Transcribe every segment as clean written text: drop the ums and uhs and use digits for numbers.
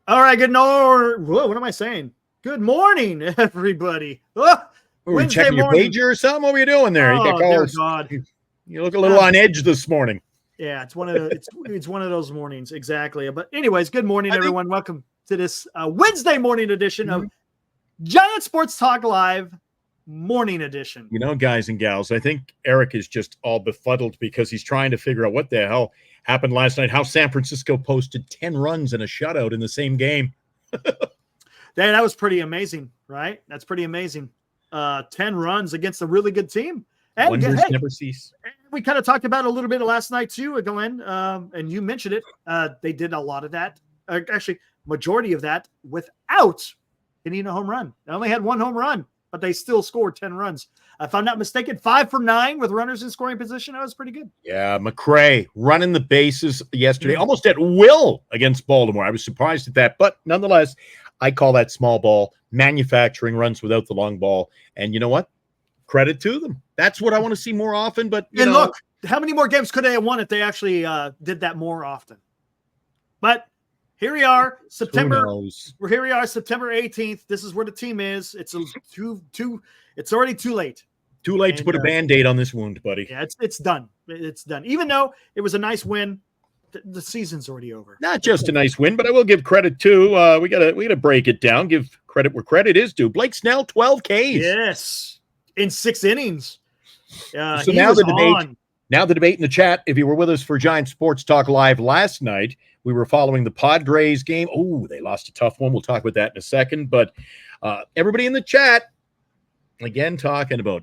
All right, what am I saying? Good morning, everybody. Oh, Were you Wednesday checking your morning. pager or something? What were you doing there? You get Oh, dear calls. God. You look a little on edge this morning. Yeah, it's one of those mornings, exactly. But anyways, good morning, everyone. Welcome to this Wednesday morning edition of Giant Sports Talk Live Morning Edition. You know, guys and gals, I think Eric is just all befuddled because he's trying to figure out what the hell happened last night, how San Francisco posted 10 runs and a shutout in the same game. That was pretty amazing, right? That's pretty amazing. 10 runs against a really good team. And Wonders never cease. We kind of talked about it a little bit last night too, Glenn, and you mentioned it. They did a lot of that, actually, majority of that without hitting a home run. They only had one home run, but they still scored 10 runs. If I'm not mistaken, 5 for 9 with runners in scoring position. That was pretty good. Yeah, McRae running the bases yesterday, almost at will against Baltimore. I was surprised at that, but nonetheless, I call that small ball manufacturing runs without the long ball. And you know what? Credit to them. That's what I want to see more often. But look, how many more games could they have won if they actually did that more often? But here we are, September 18th. This is where the team is. It's it's already too late. Too late to put a Band-Aid on this wound, buddy. Yeah, it's done. It's done. Even though it was a nice win, the season's already over. Not just a nice win, but I will give credit to we gotta break it down. Give credit where credit is due. Blake Snell, 12 Ks. Yes, in 6 innings. So now the debate in the chat. If you were with us for Giant Sports Talk Live last night, we were following the Padres game. Oh, they lost a tough one. We'll talk about that in a second. But everybody in the chat, again, talking about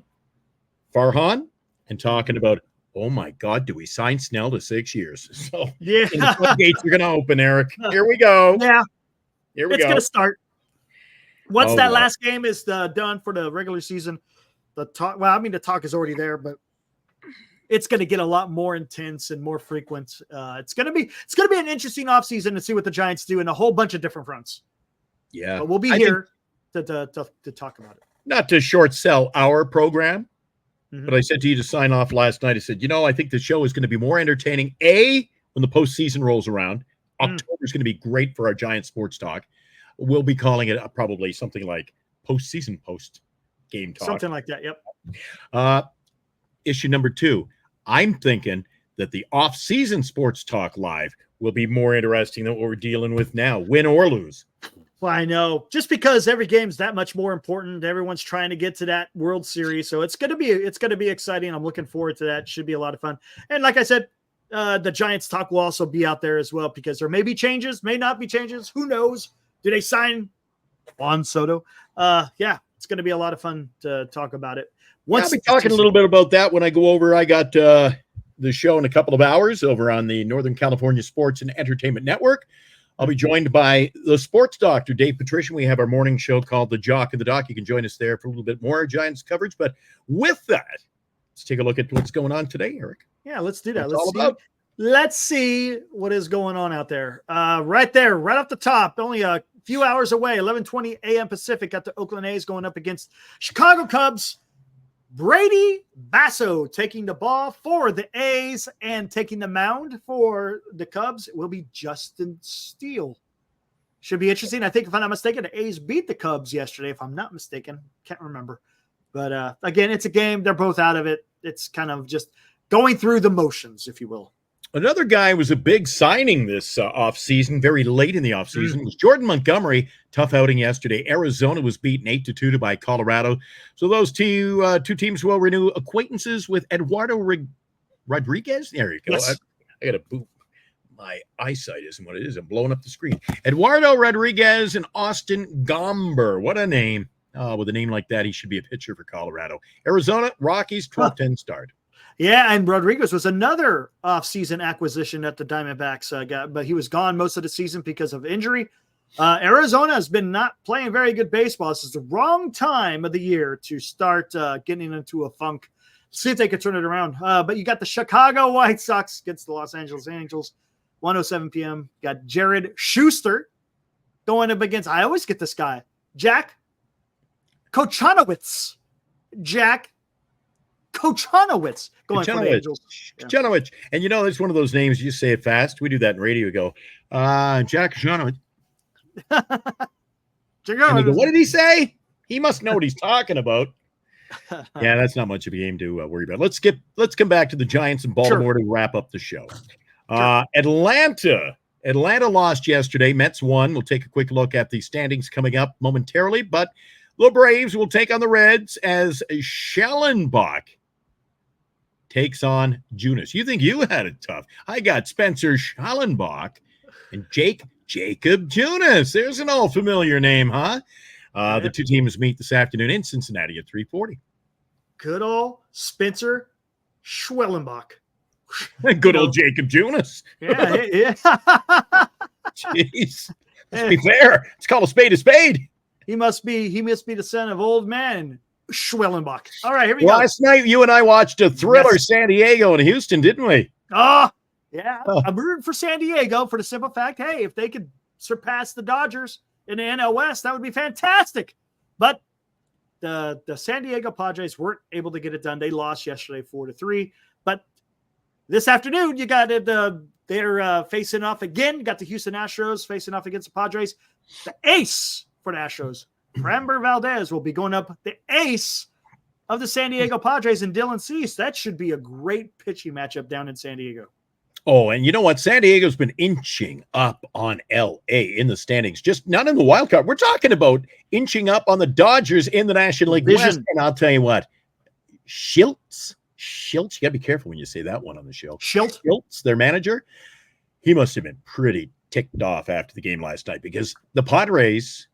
Farhan and talking about, oh my God, do we sign Snell to 6 years? So yeah, the floodgates are going to open, Eric. Here we go. Yeah, here we go. It's going to start. Once last game is done for the regular season, the talk is already there, but it's going to get a lot more intense and more frequent. It's going to be an interesting offseason to see what the Giants do in a whole bunch of different fronts. Yeah, but we'll be here to talk about it. Not to short sell our program, but I said to you to sign off last night. I said, I think the show is going to be more entertaining. When the postseason rolls around, October is going to be great for our Giant Sports Talk. We'll be calling it probably something like postseason post game talk, something like that. Yep. Issue number 2. I'm thinking that the off-season Sports Talk Live will be more interesting than what we're dealing with now, win or lose. Well, I know, just because every game's that much more important. Everyone's trying to get to that World Series, so it's going to be exciting. I'm looking forward to that. Should be a lot of fun. And like I said, the Giants talk will also be out there as well, because there may be changes, may not be changes. Who knows? Do they sign Juan Soto? It's going to be a lot of fun to talk about it. I'll be talking a little bit about that when I go over. I got the show in a couple of hours over on the Northern California Sports and Entertainment Network. I'll be joined by the sports doctor, Dave Patrician. We have our morning show called The Jock and the Doc. You can join us there for a little bit more Giants coverage. But with that, let's take a look at what's going on today, Eric. Yeah, let's do that. Let's see what is going on out there. Right there, right off the top, only a few hours away, 11:20 a.m. Pacific, got the Oakland A's going up against Chicago Cubs. Brady Basso taking the ball for the A's, and taking the mound for the Cubs will be Justin Steele. Should be interesting. I think, if I'm not mistaken, the A's beat the Cubs yesterday, if I'm not mistaken. Can't remember. But again, it's a game. They're both out of it. It's kind of just going through the motions, if you will. Another guy was a big signing this offseason, very late in the offseason, was Jordan Montgomery. Tough outing yesterday. Arizona was beaten 8-2 by Colorado. So those two teams will renew acquaintances with Eduardo Rodriguez. There you go. Yes. I got to boot. My eyesight isn't what it is. I'm blowing up the screen. Eduardo Rodriguez and Austin Gomber. What a name. With a name like that, he should be a pitcher for Colorado. Arizona, Rockies, 12-10 start. Yeah, and Rodriguez was another offseason acquisition that the Diamondbacks got, but he was gone most of the season because of injury. Arizona has been not playing very good baseball. This is the wrong time of the year to start getting into a funk. See if they could turn it around. But you got the Chicago White Sox against the Los Angeles Angels, 1:07 p.m. Got Jared Schuster going up against, I always get this guy, Jack Kochanowicz. Jack Kochanowicz going for the Angels. Kochanowicz. And it's one of those names, you say it fast. We do that in radio. We go, Jack Kochanowicz. What did he say? He must know what he's talking about. Yeah, that's not much of a game to worry about. Let's come back to the Giants in Baltimore to wrap up the show. Atlanta lost yesterday. Mets won. We'll take a quick look at the standings coming up momentarily, but the Braves will take on the Reds as Schellenbach takes on Junis. You think you had it tough? I got Spencer Schellenbach and Jacob Junis. There's an old familiar name, huh? The two teams meet this afternoon in Cincinnati at 3:40. Good old Spencer Schellenbach. Good old Jacob Junis. Yeah. Jeez. Let's be fair. It's called a spade a spade. He must be the son of old man Schellenbach. All right, here we go. Last night, you and I watched a thriller, San Diego and Houston, didn't we? Yeah. I'm rooting for San Diego for the simple fact, hey, if they could surpass the Dodgers in the NL West, that would be fantastic. But the San Diego Padres weren't able to get it done. They lost yesterday 4-3. But this afternoon, you got it. They're facing off again. You got the Houston Astros facing off against the Padres. The ace for the Astros, Framber Valdez, will be going up the ace of the San Diego Padres and Dylan Cease. That should be a great pitching matchup down in San Diego. Oh, and you know what? San Diego's been inching up on L.A. in the standings, just not in the wild card. We're talking about inching up on the Dodgers in the National League West. And I'll tell you what, Schiltz, you got to be careful when you say that one on the show. Schiltz, their manager, he must have been pretty ticked off after the game last night because the Padres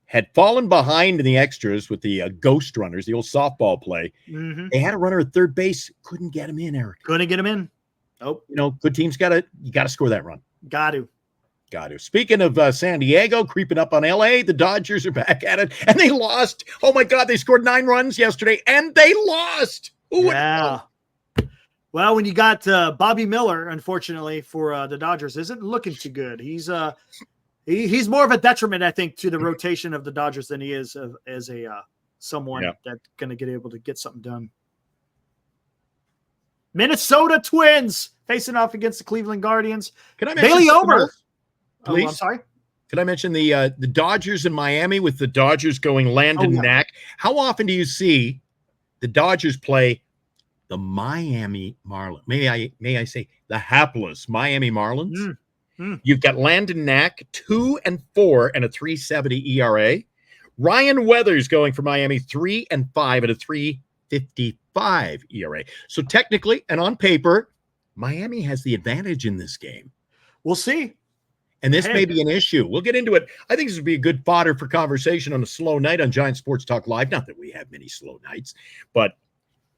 had fallen behind in the extras with the ghost runners, the old softball play. Mm-hmm. They had a runner at third base, couldn't get him in, Eric. Couldn't get him in. Oh, good teams you got to score that run. Got to. Speaking of San Diego creeping up on LA, the Dodgers are back at it, and they lost. Oh my God, they scored 9 runs yesterday, and they lost. Yeah. Well, when you got Bobby Miller, unfortunately for the Dodgers, isn't looking too good. He's more of a detriment, I think, to the rotation of the Dodgers than he is as someone that's going to get able to get something done. Minnesota Twins facing off against the Cleveland Guardians. Can I mention Bailey Ober? Please. I'm sorry. Can I mention the Dodgers in Miami with the Dodgers going Landon Knack? How often do you see the Dodgers play the Miami Marlins? May I say the hapless Miami Marlins? You've got Landon Knack, 2-4 and a 3.70 ERA. Ryan Weathers going for Miami, 3-5 and a 3.55 ERA. So technically and on paper, Miami has the advantage in this game. We'll see. And this may be an issue. We'll get into it. I think this would be a good fodder for conversation on a slow night on Giant Sports Talk Live. Not that we have many slow nights, but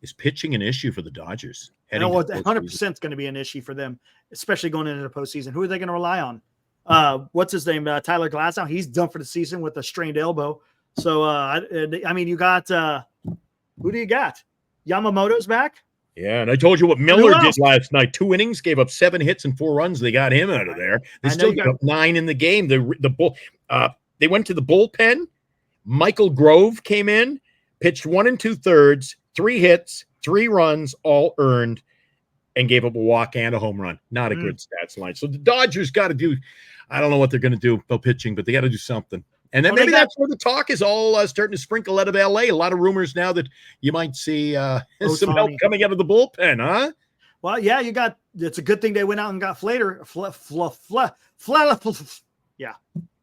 is pitching an issue for the Dodgers? 100% is going to be an issue for them, especially going into the postseason. Who are they going to rely on? What's his name? Tyler Glasnow. He's done for the season with a strained elbow. So, you got who do you got? Yamamoto's back. Yeah, and I told you what Miller did last night. 2 innings, gave up 7 hits and 4 runs. They got him out of there. They still got up 9 in the game. They went to the bullpen. Michael Grove came in, pitched 1 2/3, 3 hits, 3 runs, all earned, and gave up a walk and a home run. Not a good stats line. So the Dodgers got to do, I don't know what they're going to do about pitching, but they got to do something. And then maybe that's where the talk is all starting to sprinkle out of L.A. A lot of rumors now that you might see some help coming out of the bullpen, huh? Well, yeah, it's a good thing they went out and got Flater. Yeah.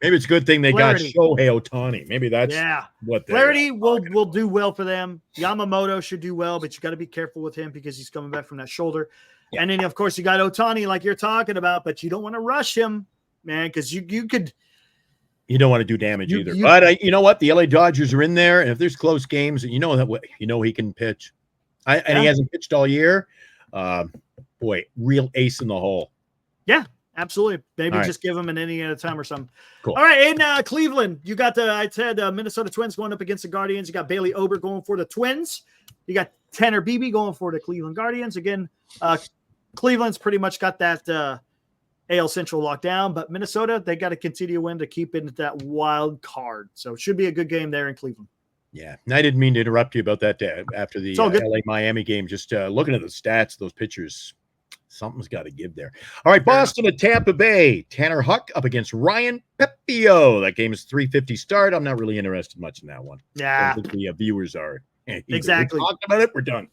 Maybe it's a good thing they got Shohei Ohtani. Maybe that's what Flaherty will do well for them. Yamamoto should do well, but you got to be careful with him because he's coming back from that shoulder. Yeah. And then, of course, you got Ohtani like you're talking about, but you don't want to rush him, man, because you could – you don't want to do damage either. But you know what? The LA Dodgers are in there, and if there's close games, he can pitch. And he hasn't pitched all year. Real ace in the hole. Yeah, absolutely. Maybe just give him an inning at a time or something. Cool. All right, in Cleveland, you got Minnesota Twins going up against the Guardians. You got Bailey Ober going for the Twins. You got Tanner Beebe going for the Cleveland Guardians. Again, Cleveland's pretty much got that AL Central locked down, but Minnesota, they got to continue to win to keep in that wild card. So it should be a good game there in Cleveland. Yeah, I didn't mean to interrupt you about that after the LA-Miami game. Just looking at the stats, those pitchers, Something's got to give there. All right, Boston at Tampa Bay. Tanner Huck up against Ryan Pepio. That game is 3:50 start. I'm not really interested much in that one. Yeah. I think the viewers are. Either. Exactly. We talked about it. We're done.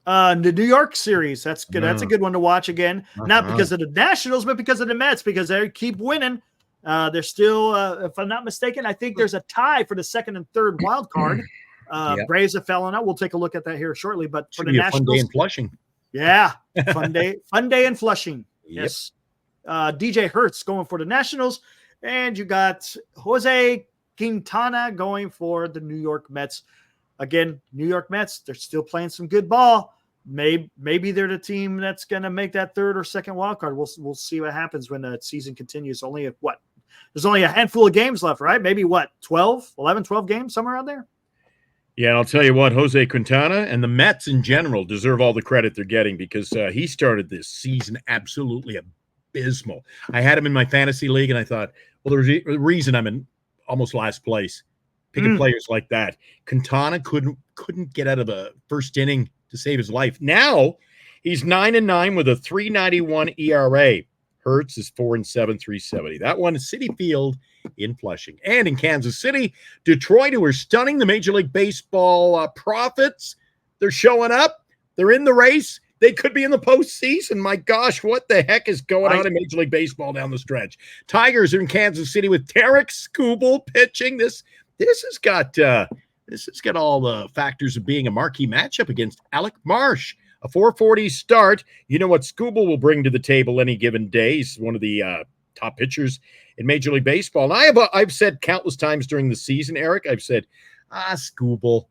The New York series. That's good. That's a good one to watch again. Not because of the Nationals, but because of the Mets, because they keep winning. They're still, if I'm not mistaken, I think there's a tie for the second and third wild card. Braves have fallen out. We'll take a look at that here shortly. But for the Nationals, fun day in Flushing. Yeah, fun day in Flushing. Yep. Yes, DJ Hertz going for the Nationals, and you got Jose Quintana going for the New York Mets. Again, New York Mets, they're still playing some good ball. Maybe they're the team that's going to make that third or second wild card. We'll see what happens when the season continues. There's only a handful of games left, right? Maybe 12 games, somewhere around there. Yeah, and I'll tell you what, Jose Quintana and the Mets in general deserve all the credit they're getting because he started this season absolutely abysmal. I had him in my fantasy league, and I thought, well, there's a reason I'm in almost last place. Picking players like that. Quintana couldn't get out of the first inning to save his life. Now he's 9-9 with a 3.91 ERA. Hertz is 4-7, 3.70. That one is Citi Field in Flushing. And in Kansas City, Detroit, who are stunning the Major League Baseball prophets. They're showing up. They're in the race. They could be in the postseason. My gosh, what the heck is going on in Major League Baseball down the stretch? Tigers are in Kansas City with Tarek Skubal pitching. This has got all the factors of being a marquee matchup against Alec Marsh. A 4:40 start. You know what Skubal will bring to the table any given day. He's one of the top pitchers in Major League Baseball. And I've said countless times during the season, Eric, I've said, Skubal,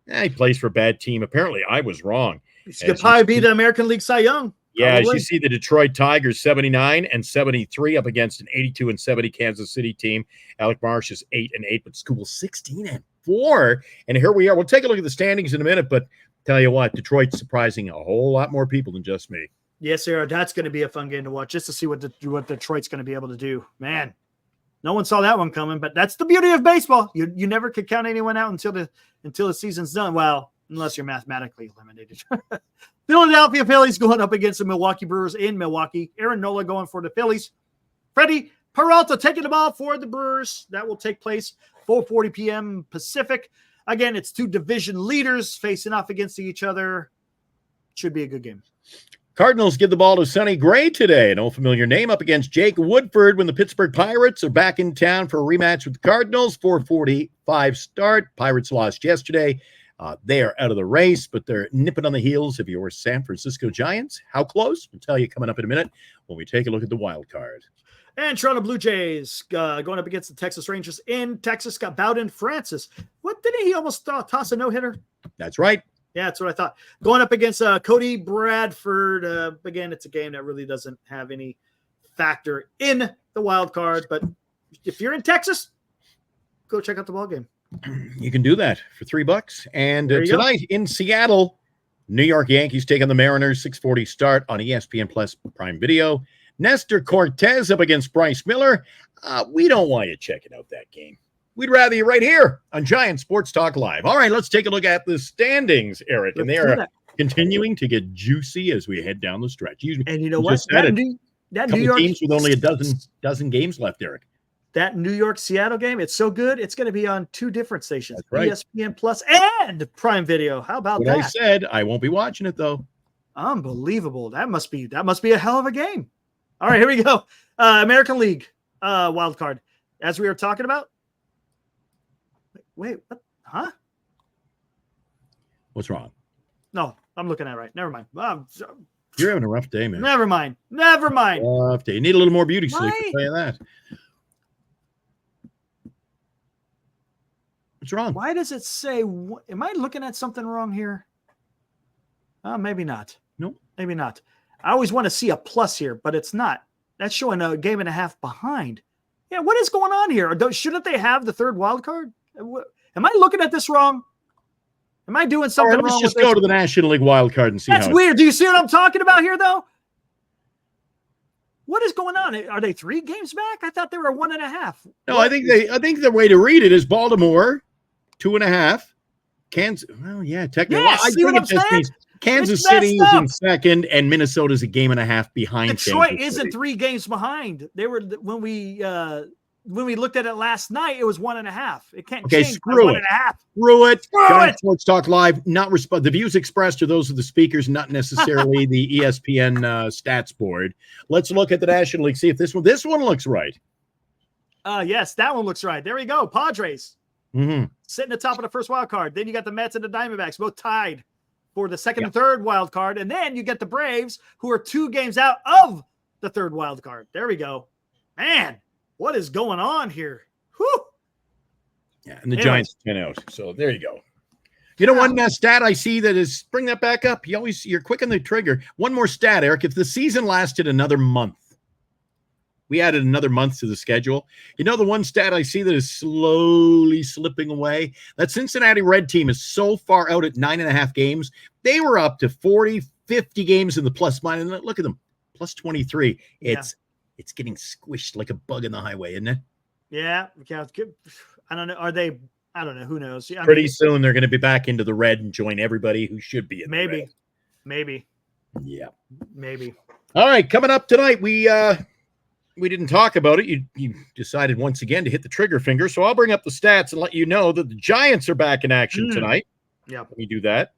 he plays for a bad team. Apparently, I was wrong. He could probably be the American League Cy Young. Yeah, as you see, the Detroit Tigers 79 and 73 up against an 82 and 70 Kansas City team. Alec Marsh is 8-8, but Skubal 16-4. And here we are. We'll take a look at the standings in a minute, but tell you what, Detroit's surprising a whole lot more people than just me. Yes, sir. That's going to be a fun game to watch just to see what Detroit's going to be able to do. Man, no one saw that one coming, but that's the beauty of baseball. You never could count anyone out until the season's done. Well, unless you're mathematically eliminated. Philadelphia Phillies going up against the Milwaukee Brewers in Milwaukee. Aaron Nola going for the Phillies. Freddie Peralta taking the ball for the Brewers. That will take place 4:40 p.m. Pacific. Again, it's two division leaders facing off against each other. Should be a good game. Cardinals give the ball to Sonny Gray today, an old familiar name, up against Jake Woodford when the Pittsburgh Pirates are back in town for a rematch with the Cardinals. 4:45 start. Pirates lost yesterday. They are out of the race, but they're nipping on the heels of your San Francisco Giants. How close? We'll tell you coming up in a minute when we take a look at the wild card. And Toronto Blue Jays going up against the Texas Rangers in Texas. Got Bowden Francis. What, didn't he almost toss a no-hitter? That's right. Yeah, that's what I thought. Going up against Cody Bradford. Again, it's a game that really doesn't have any factor in the wild card. But if you're in Texas, go check out the ball game. You can do that for $3. And tonight in Seattle, New York Yankees take on the Mariners. 6:40 start on ESPN Plus Prime Video. Nestor Cortez up against Bryce Miller. We don't want you checking out that game. We'd rather you right here on Giant Sports Talk Live. All right, let's take a look at the standings, Eric. And they are continuing to get juicy as we head down the stretch. And you know what? That New York teams with only a dozen games left, Eric. That New York Seattle game, it's so good. It's going to be on two different stations, right. ESPN Plus and Prime Video. How about that? I said I won't be watching it though. Unbelievable. That must be a hell of a game. All right, here we go. American League wild card. As we were talking about. Wait, what? Huh? What's wrong? No, I'm looking at it right. Never mind. You're having a rough day, man. Never mind. Rough day. You need a little more beauty sleep. I'll tell you that. What's wrong? Why does it say? Am I looking at something wrong here? Maybe not. No, maybe not. I always want to see a plus here, but it's not. That's showing a game and a half behind. Yeah, what is going on here? Shouldn't they have the third wild card? Am I looking at this wrong? Am I doing something wrong? Let's just go to the National League wild card and see. That's weird. Do you see what I'm talking about here, though? What is going on? Are they 3 games back? I thought they were 1.5. No, I think the way to read it is Baltimore 2.5. Kansas. Well, yeah, technically. Yeah, see what I'm saying? Kansas City is in second, and Minnesota's a game and a half behind. Detroit isn't 3 games behind. They were when we looked at it last night. It was 1.5. It can't change. Screw it. 1.5. Screw it. Giant Sports Talk Live. The views expressed are those of the speakers, not necessarily the ESPN stats board. Let's look at the National League. See if this one looks right. Yes, that one looks right. There we go. Padres sitting atop of the first wild card. Then you got the Mets and the Diamondbacks both tied for the second and third wild card. And then you get the Braves, who are 2 games out of the third wild card. There we go. Man, what is going on here? Whew. Yeah, and the Giants 10 out. So there you go. You know, one stat I see that is, bring that back up. You're quick on the trigger. One more stat, Eric. If the season lasted another month, we added another month to the schedule. You know, the one stat I see that is slowly slipping away, that Cincinnati Red team is so far out at 9.5 games. They were up to 40, 50 games in the plus minus. Look at them, plus 23. It's getting squished like a bug in the highway, isn't it? Yeah. I don't know. Are they? I don't know. Who knows? Pretty soon they're going to be back into the red and join everybody who should be in the red. Maybe. Yeah. Maybe. All right. Coming up tonight, we didn't talk about it. You decided once again to hit the trigger finger. So I'll bring up the stats and let you know that the Giants are back in action tonight. Yeah. Let me do that.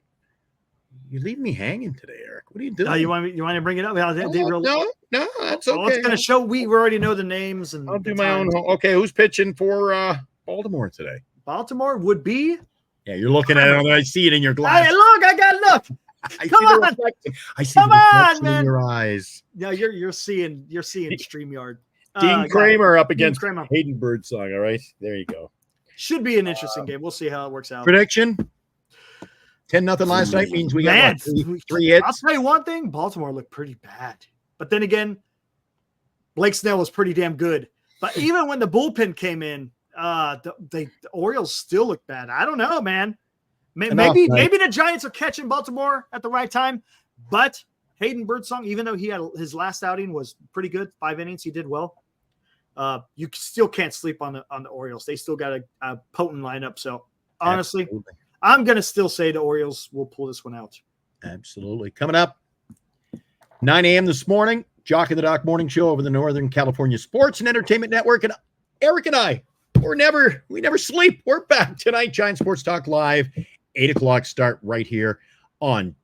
You leave me hanging today, Eric. What are you doing? You want to bring it up? No, that's okay. Well, it's going to show we already know the names. And I'll do my own. Okay, who's pitching for Baltimore today? Baltimore would be. Yeah, you're looking at it. I see it in your glass. Hey, look, I got look. Come on. I see the reflection in your eyes. Yeah, you're seeing StreamYard. Dean Kramer up against Hayden Birdsong. All right, there you go. Should be an interesting game. We'll see how it works out. Prediction: 10-0 last night means we got 3 hits. I'll tell you one thing: Baltimore looked pretty bad, but then again, Blake Snell was pretty damn good. But even when the bullpen came in, the Orioles still look bad. I don't know, man. Maybe the Giants are catching Baltimore at the right time, but Hayden Birdsong, even though he had his last outing was pretty good, 5 innings, he did well. You still can't sleep on the Orioles. They still got a potent lineup. So honestly, absolutely. I'm gonna still say the Orioles will pull this one out. Absolutely. Coming up 9 a.m. this morning, Jock and the Doc morning show over the Northern California Sports and Entertainment Network, and Eric and I, we never sleep. We're back tonight. Giant Sports Talk Live. 8 o'clock start right here on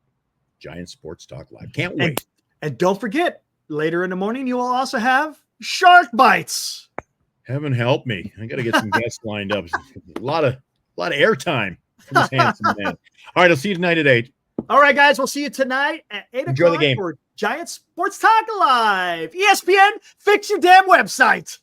Giant Sports Talk Live. Can't wait. And don't forget, later in the morning, you will also have Shark Bites. Heaven help me. I got to get some guests lined up. A lot of airtime from this handsome man. All right, I'll see you tonight at 8. All right, guys, we'll see you tonight at 8 o'clock for Giant Sports Talk Live. ESPN, fix your damn website.